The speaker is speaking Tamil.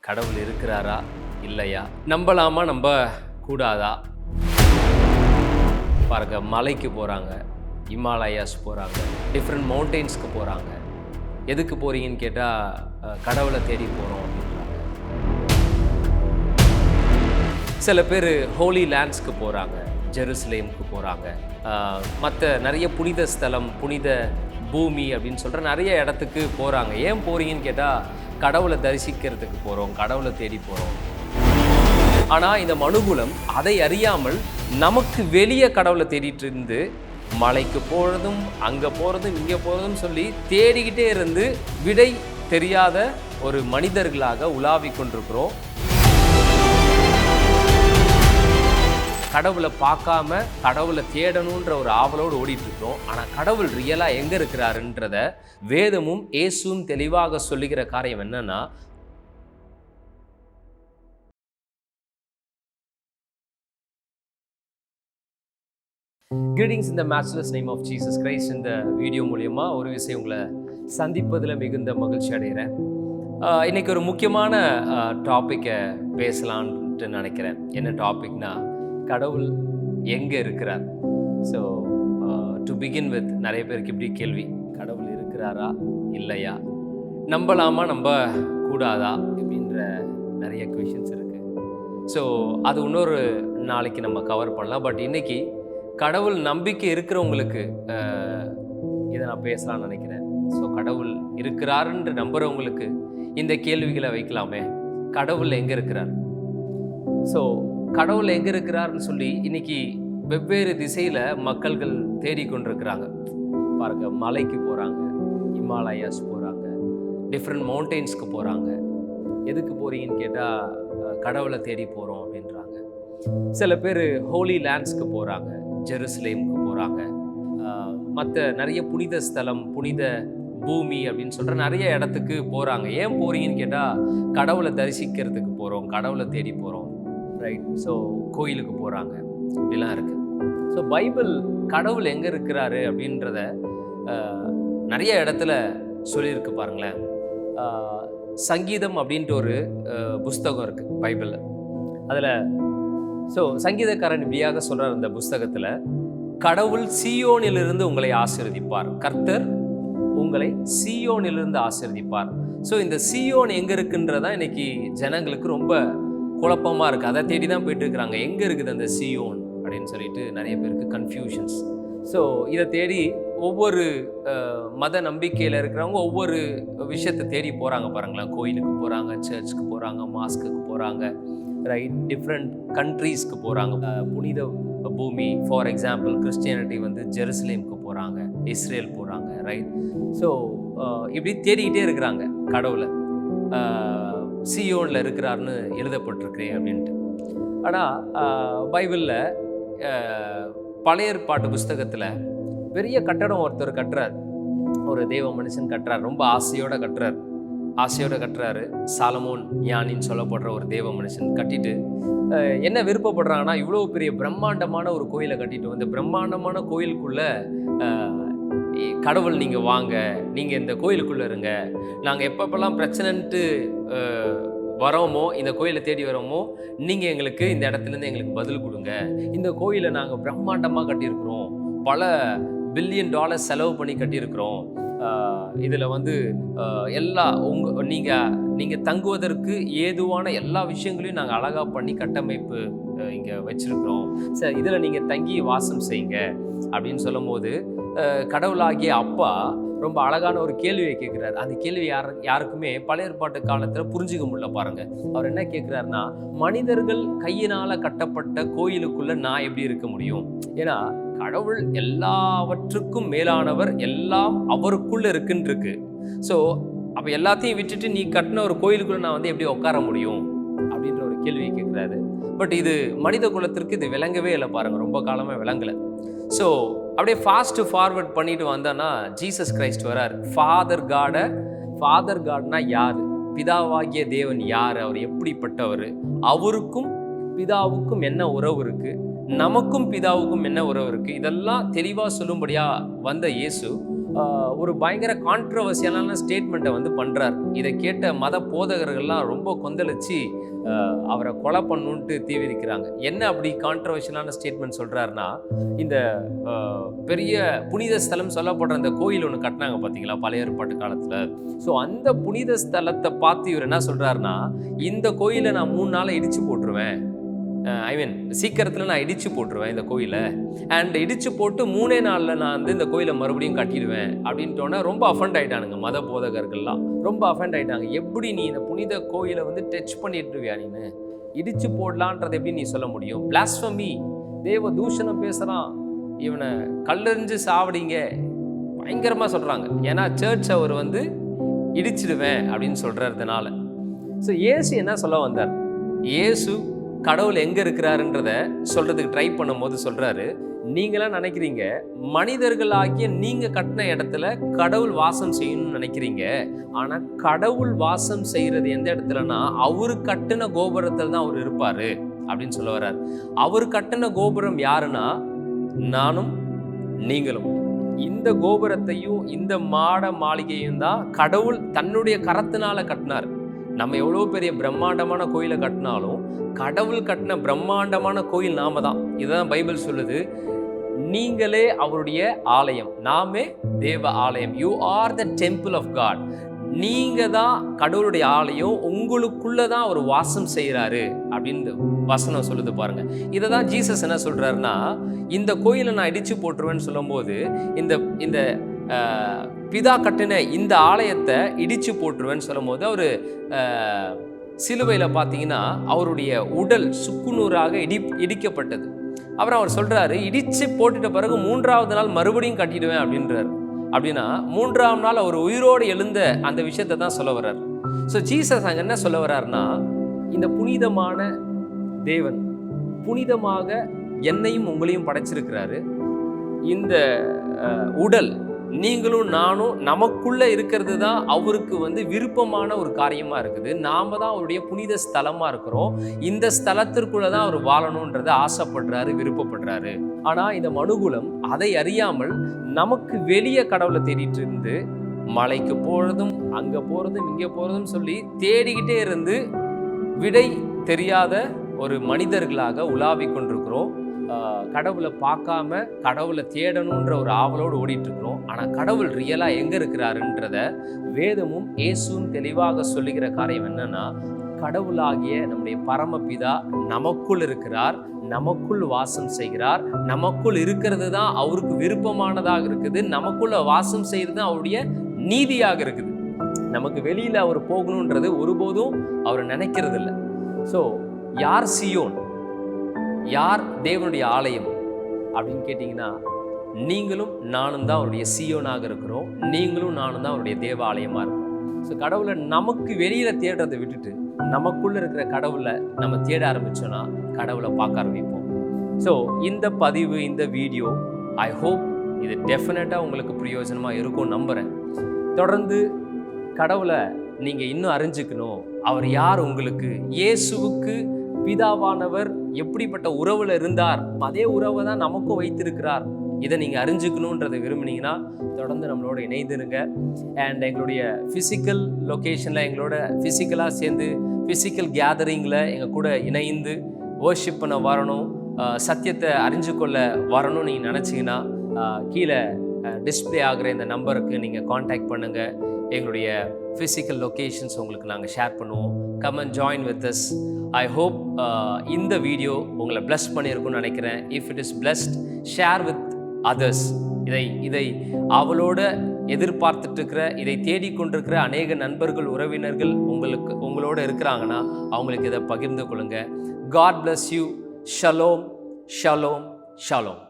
கடவுள் இருக்கிறாரா இல்லையா, நம்பலாமா நம்ப கூடாதா? பாருங்க, மலைக்கு போகிறாங்க, இமாலயாஸ் போகிறாங்க, டிஃப்ரெண்ட் மவுண்டெயின்ஸ்க்கு போகிறாங்க. எதுக்கு போகிறீங்கன்னு கேட்டால் கடவுளை தேடி போகிறோம் அப்படின்றாங்க. சில பேர் ஹோலி லேண்ட்ஸ்க்கு போகிறாங்க, ஜெருசலேமுக்கு போகிறாங்க, மற்ற நிறைய புனித ஸ்தலம், புனித பூமி அப்படின்னு சொல்கிற நிறைய இடத்துக்கு போகிறாங்க. ஏன் போகிறீங்கன்னு கேட்டால் கடவுளை தரிசிக்கிறதுக்கு போகிறோம், கடவுளை தேடி போகிறோம். ஆனால் இந்த மனுகுலம் அதை அறியாமல் நமக்கு வெளியே கடவுளை தேடிட்டு இருந்து மலைக்கு போகிறதும் அங்கே போகிறதும் இங்கே போகிறதும் சொல்லி தேடிக்கிட்டே இருந்து விடை தெரியாத ஒரு மனிதர்களாக உலாவிக் கொண்டிருக்கிறோம். கடவுளை பார்க்காம கடவுளை தேடணுன்ற ஒரு ஆவலோடு ஓடிட்டு இருக்கிறோம். ஆனால் கடவுள் ரியலாக எங்கே இருக்கிறாருன்றத வேதமும் இயேசுவும் தெளிவாக சொல்லுகிற காரியம் என்னன்னா, greetings in the matchless name of Jesus Christ. இந்த வீடியோ மூலயமா ஒரு விஷயம் உங்களை சந்திப்பதில் மிகுந்த மகிழ்ச்சி அடைகிறேன். இன்றைக்கி ஒரு முக்கியமான டாப்பிக்கை பேசலான்ட்டு நினைக்கிறேன். என்ன டாபிக்னா, கடவுள் எங்கே இருக்கிறார். ஸோ டு பிகின் வித், நிறைய பேருக்கு இப்படி கேள்வி, கடவுள் இருக்கிறாரா இல்லையா, நம்பலாமா நம்ப கூடாதா அப்படின்ற நிறைய கொஷின்ஸ் இருக்குது. ஸோ அது இன்னொரு நாளைக்கு நம்ம கவர் பண்ணலாம். பட் இன்றைக்கி கடவுள் நம்பிக்கை இருக்கிறவங்களுக்கு இதை நான் பேசலாம்னு நினைக்கிறேன். ஸோ கடவுள் இருக்கிறாருன்ற நம்புகிறவங்களுக்கு இந்த கேள்விகளை வைக்கலாமே. கடவுள் எங்கே இருக்கிறார்? ஸோ கடவுள் எங்கே இருக்கிறாருன்னு சொல்லி இன்றைக்கி வெவ்வேறு திசையில் மக்கள்கள் தேடிக்கொண்டிருக்கிறாங்க. பாருங்க, மலைக்கு போகிறாங்க, இமாலயாஸ் போகிறாங்க, டிஃப்ரெண்ட் மவுண்டெயின்ஸ்க்கு போகிறாங்க. எதுக்கு போகிறீங்கன்னு கேட்டால் கடவுளை தேடி போகிறோம் அப்படின்றாங்க. சில பேர் ஹோலி லேண்ட்ஸ்க்கு போகிறாங்க, ஜெருசலேமுக்கு போகிறாங்க, மற்ற நிறைய புனித ஸ்தலம், புனித பூமி அப்படின்னு சொல்கிற நிறைய இடத்துக்கு போகிறாங்க. ஏன் போகிறீங்கன்னு கேட்டால் கடவுளை தரிசிக்கிறதுக்கு போகிறோம், கடவுளை தேடி போகிறோம், ரைட்? ஸோ கோயிலுக்கு போகிறாங்க, இப்படிலாம் இருக்குது. ஸோ பைபிள் கடவுள் எங்கே இருக்கிறாரு அப்படின்றத நிறைய இடத்துல சொல்லியிருக்கு. பாருங்களேன், சங்கீதம் அப்படின்ட்டு ஒரு புஸ்தகம் இருக்குது பைபிளில். அதில் சங்கீதக்காரன் இப்படியாக சொல்கிறார் அந்த புஸ்தகத்தில், கடவுள் சீயோனிலிருந்து உங்களை ஆசீர்வதிப்பார், கர்த்தர் உங்களை சீயோனிலிருந்து ஆசீர்வதிப்பார். ஸோ இந்த சீயோன் எங்கே இருக்குன்றதான் இன்னைக்கு ஜனங்களுக்கு ரொம்ப குழப்பமாக இருக்குது. அதை தேடி தான் போயிட்டு இருக்கிறாங்க. எங்கே இருக்குது அந்த சீயோன் அப்படின்னு சொல்லிட்டு நிறைய பேருக்கு கன்ஃபியூஷன்ஸ். ஸோ இதை தேடி ஒவ்வொரு மத நம்பிக்கையில் இருக்கிறவங்க ஒவ்வொரு விஷயத்தை தேடி போகிறாங்க. பாருங்களேன், கோயிலுக்கு போகிறாங்க, சர்ச்சுக்கு போகிறாங்க, மாஸ்க்குக்கு போகிறாங்க, ரைட்? டிஃப்ரெண்ட் கண்ட்ரீஸ்க்கு போகிறாங்க, புனித பூமி. ஃபார் எக்ஸாம்பிள், கிறிஸ்டியானிட்டி வந்து ஜெருசலேமுக்கு போகிறாங்க, இஸ்ரேல் போகிறாங்க, ரைட்? ஸோ இப்படி தேடிக்கிட்டே இருக்கிறாங்க கடவுளை. சீயோனில் இருக்கிறாருன்னு எழுதப்பட்டிருக்கு அப்படின்ட்டு. ஆனால் பைபிளில் பழைய ஏற்பாட்டு புஸ்தகத்தில் பெரிய கட்டடம் ஒருத்தர் கட்டுறார், ஒரு தெய்வ மனுஷன் கட்டுறார், ரொம்ப ஆசையோடு கட்டுறாரு. சாலமோன் ஞானின்னு சொல்லப்படுற ஒரு தெய்வ மனுஷன் கட்டிட்டு என்ன விருப்பப்படுறாங்கன்னா, இவ்வளோ பெரிய பிரம்மாண்டமான ஒரு கோயிலை கட்டிட்டு வந்து, பிரம்மாண்டமான கோயிலுக்குள்ளே கடவுள் நீங்கள் வாங்க, நீங்கள் இந்த கோயிலுக்குள்ளே இருங்க, நாங்கள் எப்பப்பெல்லாம் பிரச்சனைன்ட்டு வரோமோ, இந்த கோயிலை தேடி வரோமோ, நீங்கள் எங்களுக்கு இந்த இடத்துலேருந்து எங்களுக்கு பதில் கொடுங்க. இந்த கோயிலை நாங்கள் பிரம்மாண்டமாக கட்டியிருக்கிறோம், பல $1 பில்லியன் செலவு பண்ணி கட்டியிருக்கிறோம். இதில் வந்து எல்லா நீங்கள் தங்குவதற்கு ஏதுவான எல்லா விஷயங்களையும் நாங்கள் அழகாக பண்ணி கட்டமைப்பு இங்கே வச்சுருக்கிறோம். சரி, இதில் நீங்கள் தங்கி வாசம் செய்யுங்க அப்படின்னு சொல்லும் போது, கடவுளாகிய அப்பா ரொம்ப அழகான ஒரு கேள்வியை கேட்குறாரு. அந்த கேள்வி யாருக்குமே பழைய ஏற்பாட்டு காலத்தில் புரிஞ்சுக்க முடியல. பாருங்க, அவர் என்ன கேட்குறாருன்னா, மனிதர்கள் கையினால் கட்டப்பட்ட கோயிலுக்குள்ளே நான் எப்படி இருக்க முடியும்? ஏன்னா கடவுள் எல்லாவற்றுக்கும் மேலானவர், எல்லாம் அவருக்குள்ளே இருக்குன்னு. ஸோ அப்போ எல்லாத்தையும் விட்டுட்டு நீ கட்டின ஒரு கோயிலுக்குள்ளே நான் வந்து எப்படி உட்கார முடியும் அப்படின்ற ஒரு கேள்வியை கேட்குறாரு. பட் இது மனித குலத்திற்கு இது விளங்கவே இல்லை. பாருங்கள், ரொம்ப காலமாக விளங்கலை. ஸோ அப்படியே ஃபாஸ்ட் ஃபார்வர்ட் பண்ணிட்டு வந்தோன்னா ஜீசஸ் கிரைஸ்ட் வரார். ஃபாதர் காட்னா யார்? பிதாவாகிய தேவன் யார்? அவர் எப்படிப்பட்டவர்? அவருக்கும் பிதாவுக்கும் என்ன உறவு இருக்குது? நமக்கும் பிதாவுக்கும் என்ன உறவு இருக்குது? இதெல்லாம் தெளிவாக சொல்லும்படியாக வந்த இயேசு ஒரு பயங்கர கான்ட்ரவர்சியலான ஸ்டேட்மெண்ட்டை வந்து பண்ணுறார். இதை கேட்ட மத போதகர்கள்லாம் ரொம்ப கொந்தளிச்சு அவரை கொலை பண்ணுன்ட்டு தீவிரிக்கிறாங்க. என்ன அப்படி கான்ட்ரவர்ஷியலான ஸ்டேட்மெண்ட் சொல்கிறாருன்னா, இந்த பெரிய புனித ஸ்தலம் சொல்லப்படுற அந்த கோயில் ஒன்று கட்டினாங்க பார்த்தீங்களா பழைய ஏற்பாட்டு காலத்தில். ஸோ அந்த புனித ஸ்தலத்தை பார்த்து இவர் என்ன சொல்கிறாருன்னா, இந்த கோயிலை நான் 3 நாளில் இடித்து போட்டுருவேன், சீக்கிரத்தில் நான் இடித்து போட்டுருவேன் இந்த கோயிலை, அண்ட் இடித்து போட்டு 3 நாளில் நான் வந்து இந்த கோயிலை மறுபடியும் கட்டிடுவேன் அப்படின்ட்டோன்னே ரொம்ப அஃபண்ட் ஆகிட்டானுங்க. மத போதகர்கள்லாம் ரொம்ப அஃபண்ட் ஆகிட்டாங்க. எப்படி நீ இந்த புனித கோயிலை வந்து டச் பண்ணிட்டுருவியா, நீனு இடித்து போடலான்றது எப்படி நீ சொல்ல முடியும்? பிளாஸ்ஃபமி, தேவ தூஷணம் பேசுகிறான், இவனை கல்லெறிஞ்சு சாவடிங்க பயங்கரமாக சொல்கிறாங்க. ஏன்னா சர்ச் அவர் வந்து இடிச்சிடுவேன் அப்படின்னு சொல்கிறதுனால. ஸோ இயேசு என்ன சொல்ல வந்தார்? இயேசு கடவுள் எங்கே இருக்கிறாருன்றத சொல்கிறதுக்கு ட்ரை பண்ணும்போது சொல்கிறாரு, நீங்களாம் நினைக்கிறீங்க மனிதர்களாகிய நீங்கள் கட்டின இடத்துல கடவுள் வாசம் செய்யணும்னு நினைக்கிறீங்க. ஆனால் கடவுள் வாசம் செய்கிறது எந்த இடத்துலனா அவரு கட்டின கோபுரத்தில் தான் அவர் இருப்பார் அப்படின்னு சொல்ல வர்றார். அவர் கட்டின கோபுரம் யாருன்னா நானும் நீங்களும். இந்த கோபுரத்தையும் இந்த மாட மாளிகையும் தான் கடவுள் தன்னுடைய கரத்தினால கட்டினார். நம்ம எவ்வளோ பெரிய பிரம்மாண்டமான கோயிலை கட்டினாலும் கடவுள் கட்டின பிரம்மாண்டமான கோயில் நாம தான். இதுதான் பைபிள் சொல்லுது. நீங்களே அவருடைய ஆலயம், நாமே தேவ ஆலயம். You are the temple of God. நீங்க தான் கடவுளுடைய ஆலயம், உங்களுக்குள்ள தான் அவர் வாசம் செய்கிறாரு அப்படின்னு வசனம் சொல்லுது பாருங்க. இதை தான் ஜீசஸ் என்ன சொல்றாருன்னா, இந்த கோயிலை நான் இடிச்சு போட்டுருவேன்னு சொல்லும்போது இந்த பிதா கட்டின இந்த ஆலயத்தை இடிச்சு போட்டுருவேன்னு சொல்லும் போது அவர் சிலுவையில் பார்த்தீங்கன்னா அவருடைய உடல் சுக்குநூறாக இடிக்கப்பட்டது. அப்புறம் அவர் சொல்றாரு, இடிச்சு போட்டுட்ட பிறகு 3ஆவது நாள் மறுபடியும் கட்டிடுவேன் அப்படின்றார். அப்படின்னா 3ஆம் நாள் அவர் உயிரோடு எழுந்த அந்த விஷயத்தை தான் சொல்ல வர்றார். ஸோ ஜீசஸ் அங்கே என்ன சொல்ல வர்றாருன்னா, இந்த புனிதமான தேவன் புனிதமாக என்னையும் உங்களையும் படைச்சிருக்கிறாரு. இந்த உடல் நீங்களும் நானும் நமக்குள்ள இருக்கிறது தான் அவருக்கு வந்து விருப்பமான ஒரு காரியமா இருக்குது. நாம தான் அவருடைய புனித ஸ்தலமா இருக்கிறோம். இந்த ஸ்தலத்திற்குள்ள தான் அவர் வாழணும்ன்றதை ஆசைப்படுறாரு, விருப்பப்படுறாரு. ஆனா இந்த மனுகுலம் அதை அறியாமல் நமக்கு வெளியே கடவுளை தேடிட்டு இருந்து மலைக்கு போறதும் அங்க போறதும் இங்க போறதும் சொல்லி தேடிக்கிட்டே இருந்து விடை தெரியாத ஒரு மனிதர்களாக உலாவிக் கொண்டிருக்கிறோம். கடவுளை பார்க்காம கடவுளை தேடணுன்ற ஒரு ஆவலோடு ஓடிட்டு இருக்கிறோம். ஆனால் கடவுள் ரியலாக எங்கே இருக்கிறாருன்றத வேதமும் இயேசுவும் தெளிவாக சொல்லுகிற காரியம் என்னன்னா, கடவுளாகிய நம்முடைய பரமபிதா நமக்குள் இருக்கிறார், நமக்குள் வாசம் செய்கிறார். நமக்குள் இருக்கிறது தான் அவருக்கு விருப்பமானதாக இருக்குது. நமக்குள்ள வாசம் செய்கிறது தான் அவருடைய நீதியாக இருக்குது. நமக்கு வெளியில் அவர் போகணுன்றது ஒருபோதும் அவர் நினைக்கிறது இல்லை. ஸோ யார் சியோன், யார் தேவனுடைய ஆலயம் அப்படின்னு கேட்டிங்கன்னா, நீங்களும் நானும் தான் அவருடைய சியோனாக இருக்கிறோம். நீங்களும் நானும் தான் அவருடைய தேவ ஆலயமாக இருக்கும். ஸோ கடவுளை நமக்கு வெளியில் தேடுறதை விட்டுட்டு நமக்குள்ளே இருக்கிற கடவுளை நம்ம தேட ஆரம்பித்தோன்னா கடவுளை பார்க்க ஆரம்பிப்போம். ஸோ இந்த பதிவு, இந்த வீடியோ ஐ ஹோப் இது டெஃபினட்டாக உங்களுக்கு பிரயோஜனமாக இருக்கும் நம்புகிறேன். தொடர்ந்து கடவுளை நீங்கள் இன்னும் அறிஞ்சிக்கணும். அவர் யார் உங்களுக்கு, இயேசுவுக்கு பிதாவானவர் எப்படிப்பட்ட உறவுல இருந்தார், அதே உறவை தான் நமக்கும் வைத்திருக்கிறார். இதை நீங்கள் அறிஞ்சுக்கணுன்றதை விரும்பினீங்கன்னா தொடர்ந்து நம்மளோட இணைந்துருங்க. அண்ட் எங்களுடைய ஃபிசிக்கல் லொக்கேஷனில் எங்களோட ஃபிசிக்கலாக சேர்ந்து ஃபிசிக்கல் கேதரிங்கில் எங்கள் கூட இணைந்து வர்ஷிப் பண்ண வரணும், சத்தியத்தை அறிஞ்சு கொள்ள வரணும்னு நீங்கள் நினச்சிங்கன்னா கீழே டிஸ்பிளே ஆகிற இந்த நம்பருக்கு நீங்கள் காண்டாக்ட் பண்ணுங்கள். எங்களுடைய ஃபிசிக்கல் லொக்கேஷன்ஸ் உங்களுக்கு நாங்கள் ஷேர் பண்ணுவோம். Come and join with us. I hope இந்த வீடியோ உங்களை பிளஸ் பண்ணியிருக்கும்னு நினைக்கிறேன். If it is blessed, share with others. இதை அவளோட எதிர்பார்த்துட்டு இருக்கிற, இதை தேடிக்கொண்டிருக்கிற அநேக நண்பர்கள், உறவினர்கள் உங்களோட இருக்கிறாங்கன்னா அவங்களுக்கு இதை பகிர்ந்து கொள்ளுங்க. God bless you. ஷலோம், ஷலோம், ஷலோம்.